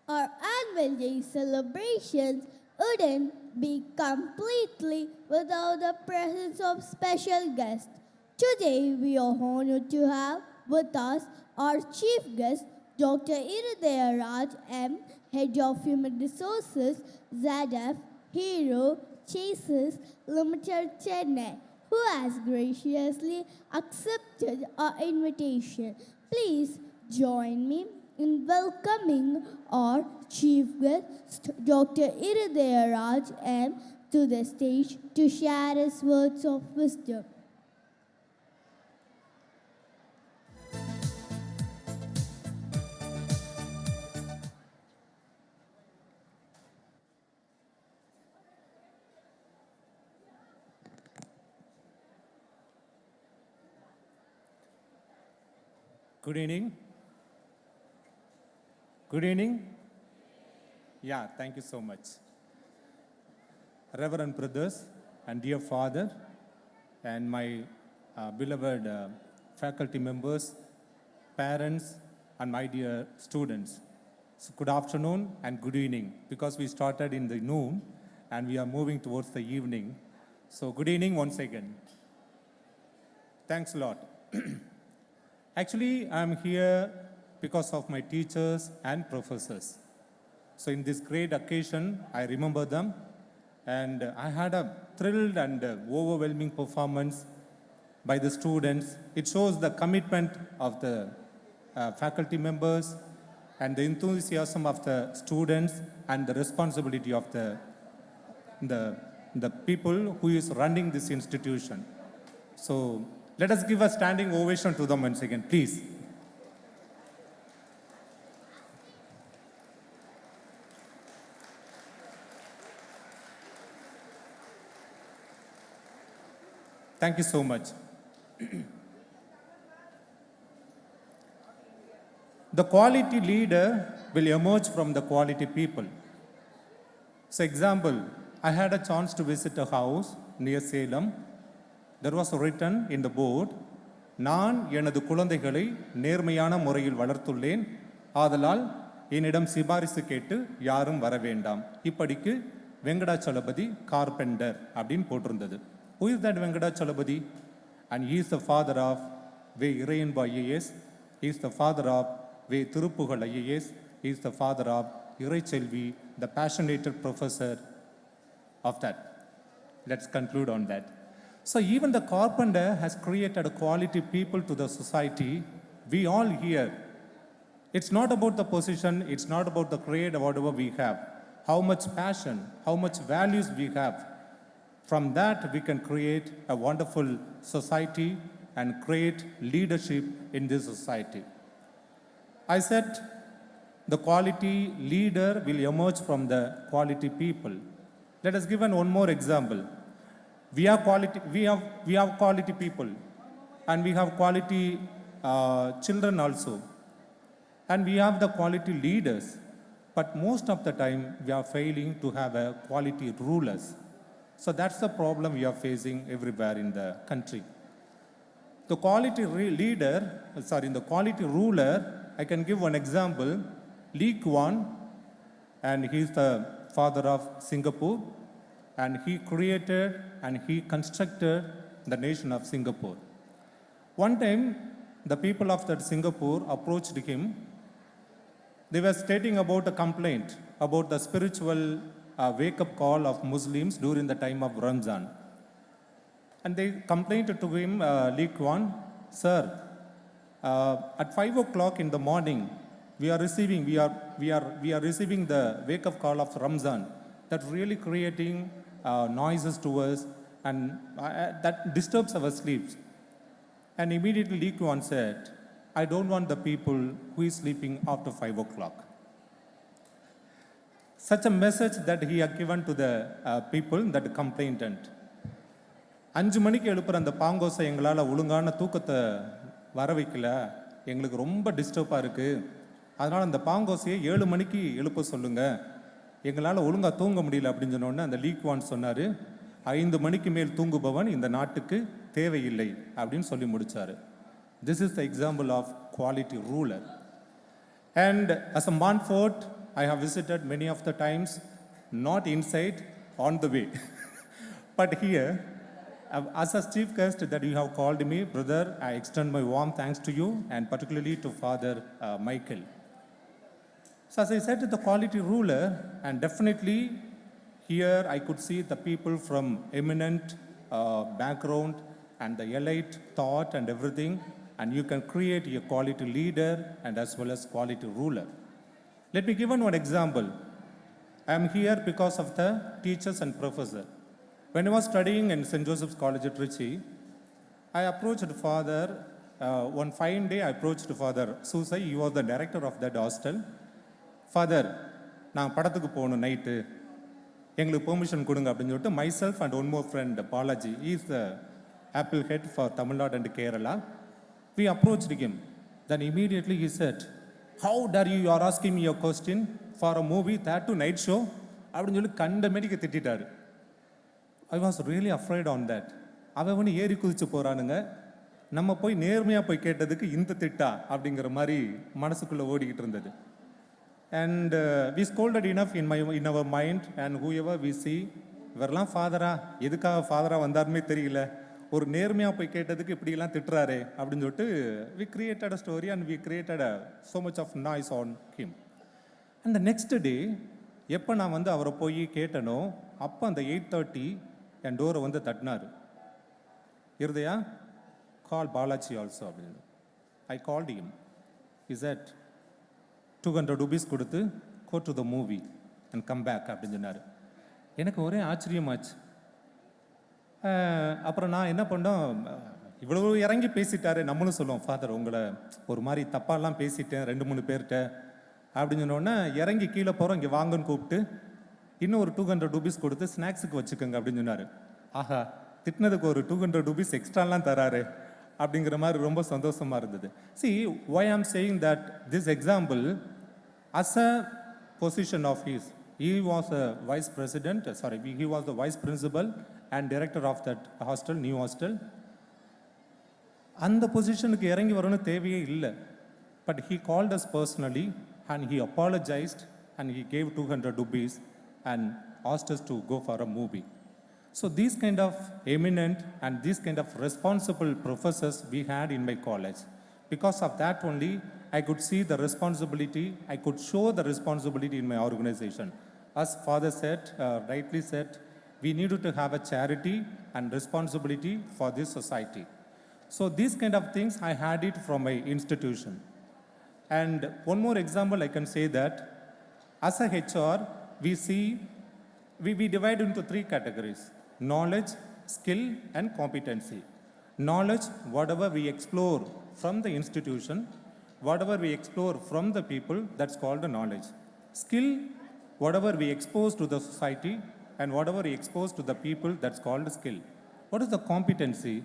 Our annual day celebrations wouldn't be completely without the presence of special guests. Today, we are honored to have with us our chief guest, Dr. Iridaya Raj M., Head of Human Resources, ZF, Hero, Chases, Limited Chennai, who has graciously accepted our invitation. Please join me in welcoming our chief guest, Dr. Iridaya Raj M., to the stage to share his words of wisdom. Good evening. Good evening. Yeah, thank you so much. Reverend brothers and dear father and my beloved faculty members, parents and my dear students. So good afternoon and good evening because we started in the noon and we are moving towards the evening. So good evening once again. Thanks a lot. Actually, I'm here because of my teachers and professors. So in this great occasion, I remember them and I had a thrilled and overwhelming performance by the students. It shows the commitment of the faculty members and the enthusiasm of the students and the responsibility of the people who is running this institution. So let us give a standing ovation to them once again, please. Thank you so much. The quality leader will emerge from the quality people. So example, I had a chance to visit a house near Salem. There was written in the board, நான் எனது குழந்தைகளை நேர்மையான முறையில் வளர்த்துள்ளேன், ஆதலால் என்னிடம் சிபாரிசு கேட்டு யாரும் வர வேண்டாம். இப்படிக்கு வெங்கடாச்சலபதி கார்பெண்டர் அப்படின்னு போட்டிருந்தது. Who is that Venkadachalapati? And he is the father of V. Irayanba IAS. He is the father of V. Thirupugal IAS. He is the father of Irachelvi, the passionate professor of that. Let's conclude on that. So even the carpenter has created quality people to the society. We all here. It's not about the position. It's not about the grade or whatever we have. How much passion, how much values we have. From that, we can create a wonderful society and create leadership in this society. I said the quality leader will emerge from the quality people. Let us give one more example. We have quality people, and we have quality children also, and we have the quality leaders. But most of the time, we are failing to have a quality rulers. So that's the problem we are facing everywhere in the country. The quality the quality ruler, I can give one example. Lee Kuan, and he is the father of Singapore, and he created and he constructed the nation of Singapore. One time, the people of that Singapore approached him. They were stating about a complaint about the spiritual wake-up call of Muslims during the time of Ramzan. And they complained to him, Lee Kuan, sir, at 5 o'clock in the morning, we are receiving the wake-up call of Ramzan. That really creating noises to us, and that disturbs our sleeps. And immediately Lee Kuan said, I don't want the people who is sleeping after 5 o'clock. Such a message that he had given to the people, that complainant. 5 மணிக்கு எழுப்புற அந்த பாங்கோசை எங்களால் ஒழுங்கான தூக்கத்தை வர வைக்கல, எங்களுக்கு ரொம்ப டிஸ்டர்பாக இருக்குது, அதனால் அந்த பாங்கோசையை 7 மணிக்கு எழுப்ப சொல்லுங்கள், எங்களால் ஒழுங்காக தூங்க முடியல அப்படின்னு சொன்னோடனே அந்த லீ குவான் சொன்னார், 5 மணிக்கு மேல் தூங்குபவன் இந்த நாட்டுக்கு தேவையில்லை அப்படின்னு சொல்லி முடித்தார். This is the example of quality ruler. And as a Montfort, I have visited many of the times, not inside, on the way. But here, as a chief guest that you have called me, brother, I extend my warm thanks to you and particularly to Father Michael. So as I said, the quality ruler, and definitely here I could see the people from eminent background and the elite thought and everything, and you can create a quality leader and as well as quality ruler. Let me give one example. I am here because of the teachers and professor. When I was studying in St. Joseph's College at Trichy, I approached Father, one fine day I approached Father Susai, he was the director of that hostel. Father, நான் படத்துக்கு போகணும் night எங்களுக்கு permission கொடுங்க அப்படின்னு சொல்லிட்டு myself and one more friend, Balaji, he is the Apple head for Tamil Nadu and Kerala. We approached him. Then immediately he said, how dare you are asking me a question for a movie, that to night show? அப்படின்னு சொல்லி கண்ட மேடிக்கு திட்டாரு. I was really afraid on that. அவன் வந்து ஏறி குதிச்சு போறானுங்க, நம்ம போய் நேர்மையாக போய் கேட்டதுக்கு இந்த திட்டா அப்படிங்கிற மாதிரி மனசுக்குள்ளே ஓடிக்கிட்டு இருந்தது. And we scolded enough in our mind, and whoever we see, இவரெல்லாம் ஃபாதரா, எதுக்காக ஃபாதரா வந்தாருமே தெரியல, ஒரு நேர்மையாக போய் கேட்டதுக்கு இப்படிலாம் திட்டுறாரு அப்படின்னு சொல்லிட்டு we created a story and we created so much of noise on him. And the next day, எப்போ நான் வந்து அவரை போய் கேட்டனோ அப்போ அந்த 8:30 என் டோரை வந்து தட்டினார். இருதையா, கால் பாலாஜி ஆல்சோ அப்படின்னு. I called him. He said, 200 rupees கொடுத்து go to the movie and come back அப்படின்னு சொன்னார். எனக்கு ஒரே ஆச்சரியமாச்சு. அப்புறம் நான் என்ன பண்ணோம், இவ்வளோ இறங்கி பேசிட்டாரு, நம்மளும் சொல்லுவோம், ஃபாதர் உங்களை ஒரு மாதிரி தப்பாலாம் பேசிட்டேன் 2-3 பேர்கிட்ட அப்படின்னு சொன்னோன்னே இறங்கி கீழே போகிறோம், இங்கே வாங்கன்னு கூப்பிட்டு இன்னும் ஒரு 200 rupees கொடுத்து ஸ்நாக்ஸுக்கு வச்சுக்கோங்க அப்படின்னு சொன்னார். ஆஹா, திட்டினதுக்கு ஒரு 200 rupees எக்ஸ்ட்ராலாம் தராரு அப்படிங்கிற மாதிரி ரொம்ப சந்தோஷமாக இருந்தது. See, why I'm saying that this example, as a position of his, he was a vice president, he was the vice principal and director of that hostel, new hostel. அந்த பொசிஷனுக்கு இறங்கி வரணும்னு தேவையே இல்லை. But he called us personally and he apologized and he gave 200 rupees and asked us to go for a movie. So these kind of eminent and these kind of responsible professors we had in my college. Because of that only, I could see the responsibility, I could show the responsibility in my organization. As Father said, rightly said, we needed to have a charity and responsibility for this society. So these kind of things, I had it from my institution. And one more example, I can say that as a HR, we divide into 3 categories: knowledge, skill, and competency. Knowledge, whatever we explore from the institution, whatever we explore from the people, that's called the knowledge. Skill, whatever we expose to the society, and whatever we expose to the people, that's called skill. What is the competency?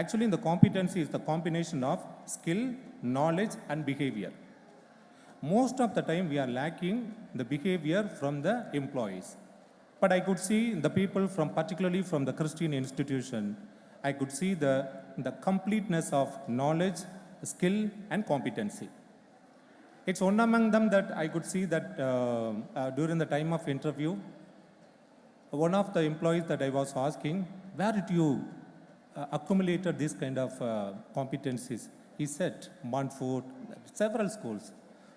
Actually, the competency is the combination of skill, knowledge, and behavior. Most of the time, we are lacking the behavior from the employees. But I could see the people from, particularly from the Christian institution, I could see the completeness of knowledge, skill, and competency. It's one among them that I could see that during the time of interview, one of the employees that I was asking, where did you accumulated this kind of competencies? He said, Montfort, several schools.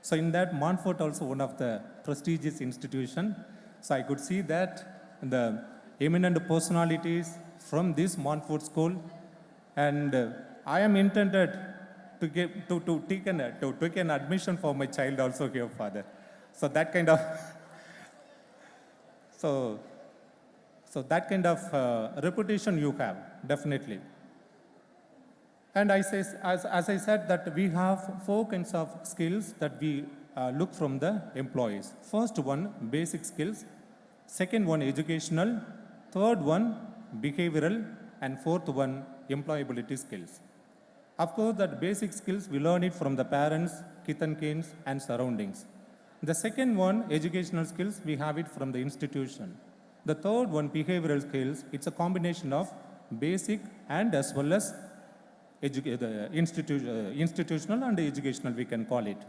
So in that, Montfort also one of the prestigious institution. So I could see that the eminent personalities from this Montfort school, and I am intended to take an admission for my child also here, Father. So that kind of so that kind of reputation you have, definitely. And as I said, that we have 4 kinds of skills that we look from the employees. First one, basic skills. Second one, educational. Third one, behavioral. And fourth one, employability skills. Of course, that basic skills, we learn it from the parents, kith and kins, and surroundings. The second one, educational skills, we have it from the institution. The third one, behavioral skills, it's a combination of basic and as well as institutional and educational, we can call it.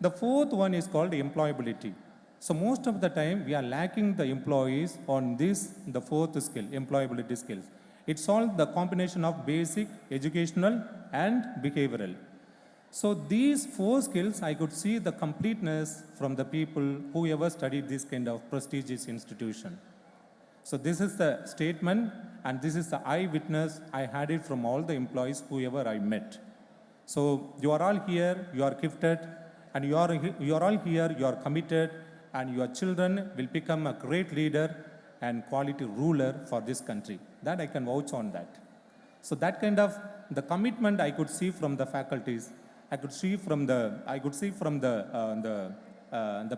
The fourth one is called employability. So most of the time we are lacking the employees on this, the fourth skill, employability skills. It's all the combination of basic, educational and behavioral. So these four skills, I could see the completeness from the people who ever studied this kind of prestigious institution. So this is the statement and this is the eyewitness. I had it from all the employees whoever I met. So you are all here, you are gifted, and you are all here, you are committed, and your children will become a great leader and quality ruler for this country. That I can vouch on that. So that kind of the commitment I could see from the faculties, I could see from the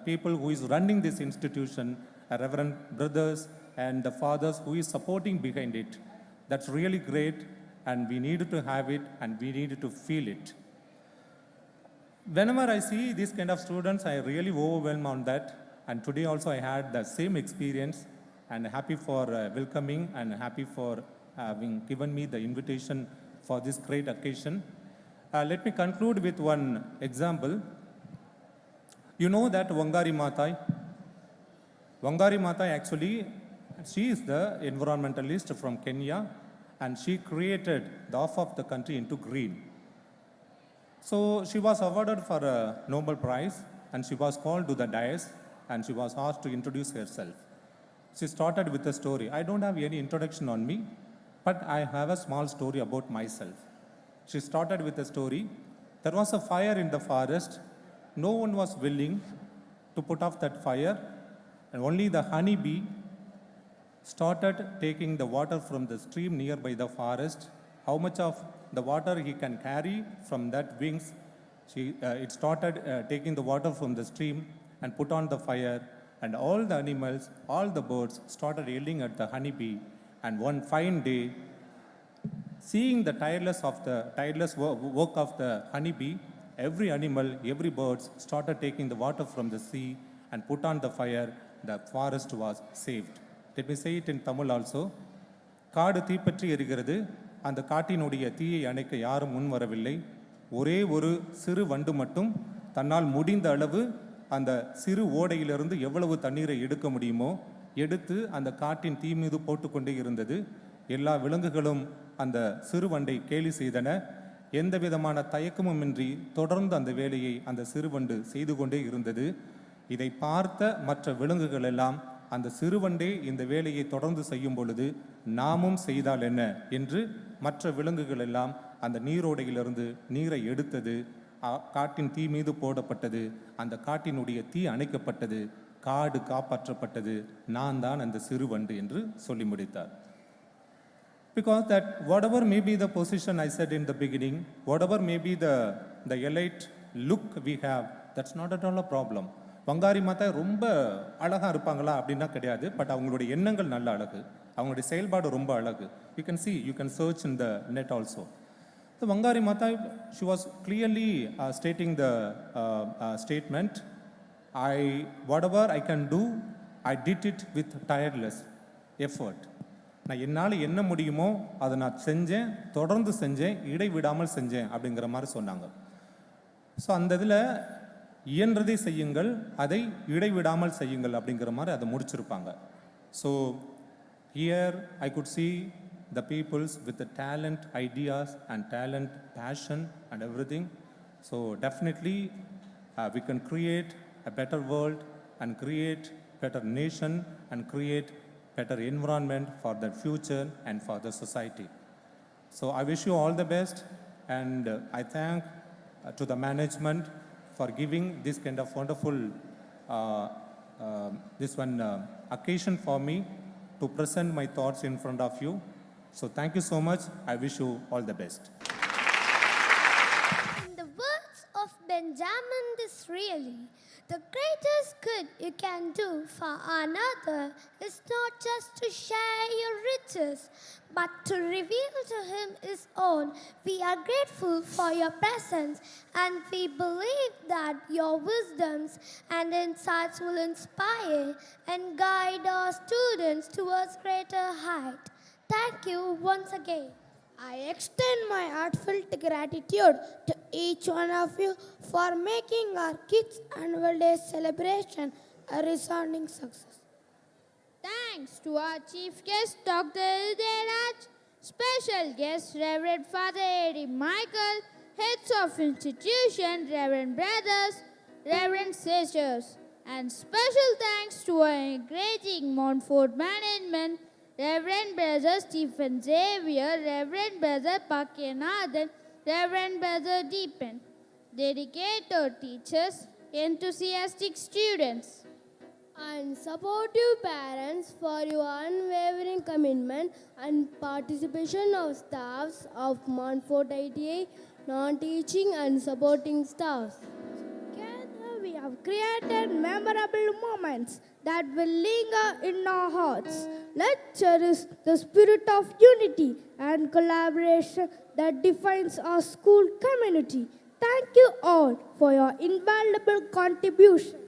people who is running this institution, Reverend brothers and the fathers who is supporting behind it. That's really great, and we needed to have it and we needed to feel it. Whenever I see these kind of students, I really overwhelm on that. And today also I had the same experience, and happy for welcoming and happy for having given me the invitation for this great occasion. Let me conclude with one example. You know that Wangari Maathai? Wangari Maathai actually, she is the environmentalist from Kenya, and she created the half of the country into green. So she was awarded for a Nobel Prize, and she was called to the dais, and she was asked to introduce herself. She started with a story. I don't have any introduction on me, but I have a small story about myself. She started with a story. There was a fire in the forest. No one was willing to put off that fire, and only the honeybee started taking the water from the stream nearby the forest. How much of the water he can carry from that wings, it started taking the water from the stream and put on the fire, and all the animals, all the birds started yelling at the honeybee. And one fine day, seeing the tireless work of the honeybee, every animal, every bird started taking the water from the sea and put on the fire. The forest was saved. Let me say it in Tamil also. காடு தீப்பற்றி எரிகிறது, அந்த காட்டினுடைய தீயை அணைக்க யாரும் முன் வரவில்லை. ஒரே ஒரு சிறு வண்டு மட்டும் தன்னால் முடிந்த அளவு அந்த சிறு ஓடையிலிருந்து எவ்வளவு தண்ணீரை எடுக்க முடியுமோ எடுத்து அந்த காட்டின் தீ மீது போட்டுக்கொண்டே இருந்தது. எல்லா விலங்குகளும் அந்த சிறு வண்டை கேலி செய்தன. எந்த விதமான தயக்கமுமின்றி தொடர்ந்து அந்த வேலையை அந்த சிறுவண்டு செய்து கொண்டே இருந்தது. இதை பார்த்த மற்ற விலங்குகள் எல்லாம் அந்த சிறுவண்டே இந்த வேலையை தொடர்ந்து செய்யும் பொழுது நாமும் செய்தால் என்ன என்று மற்ற விலங்குகள் எல்லாம் அந்த நீரோடையிலிருந்து நீரை எடுத்தது. காட்டின் தீ மீது போடப்பட்டது. அந்த காட்டினுடைய தீ அணைக்கப்பட்டது. காடு காப்பாற்றப்பட்டது. நான் தான் அந்த சிறுவண்டு என்று சொல்லி முடித்தார். Because that whatever may be the position I said in the beginning, whatever may be the elite look we have, that's not at all a problem. Wangari மாதா ரொம்ப அழகாக இருப்பாங்களா அப்படின்னா கிடையாது. பட் அவங்களுடைய எண்ணங்கள் நல்ல அழகு, அவங்களுடைய செயல்பாடு ரொம்ப அழகு. You can see, you can search in the net also. The Wangari Maathai, she was clearly stating the statement, whatever I can do, I did it with tireless effort. நான் என்னால் என்ன முடியுமோ அதை நான் செஞ்சேன், தொடர்ந்து செஞ்சேன், இடைவிடாமல் செஞ்சேன் அப்படிங்கிற மாதிரி சொன்னாங்க. ஸோ அந்த இதில் இயன்றதை செய்யுங்கள், அதை இடைவிடாமல் செய்யுங்கள் அப்படிங்கிற மாதிரி அதை முடிச்சிருப்பாங்க. So here I could see the peoples with the talent, ideas and talent, passion and everything. So definitely we can create a better world and create better nation and create better environment for the future and for the society. So I wish you all the best, and I thank to the management for giving this kind of wonderful occasion for me to present my thoughts in front of you. So thank you so much. I wish you all the best. In the words of Benjamin Disraeli, the greatest good you can do for another is not just to share your riches, but to reveal to him his own. We are grateful for your presence, and we believe that your wisdoms and insights will inspire and guide our students towards greater height. Thank you once again. I extend my heartfelt gratitude to each one of you for making our kids' annual day celebration a resounding success. Thanks to our chief guest, Dr. Udayraj, special guest, Reverend Father Eddie Michael, heads of institution, Reverend Brothers, Reverend Sisters, and special thanks to our encouraging Montfort management, Reverend Brother Stephen Xavier, Reverend Brother Pakyanathan, Reverend Brother Deepan, dedicated teachers, enthusiastic students, and supportive parents for your unwavering commitment and participation of staffs of Montfort ITA, non-teaching and supporting staffs. Together we have created memorable moments that will linger in our hearts. Let's cherish the spirit of unity and collaboration that defines our school community. Thank you all for your invaluable contribution.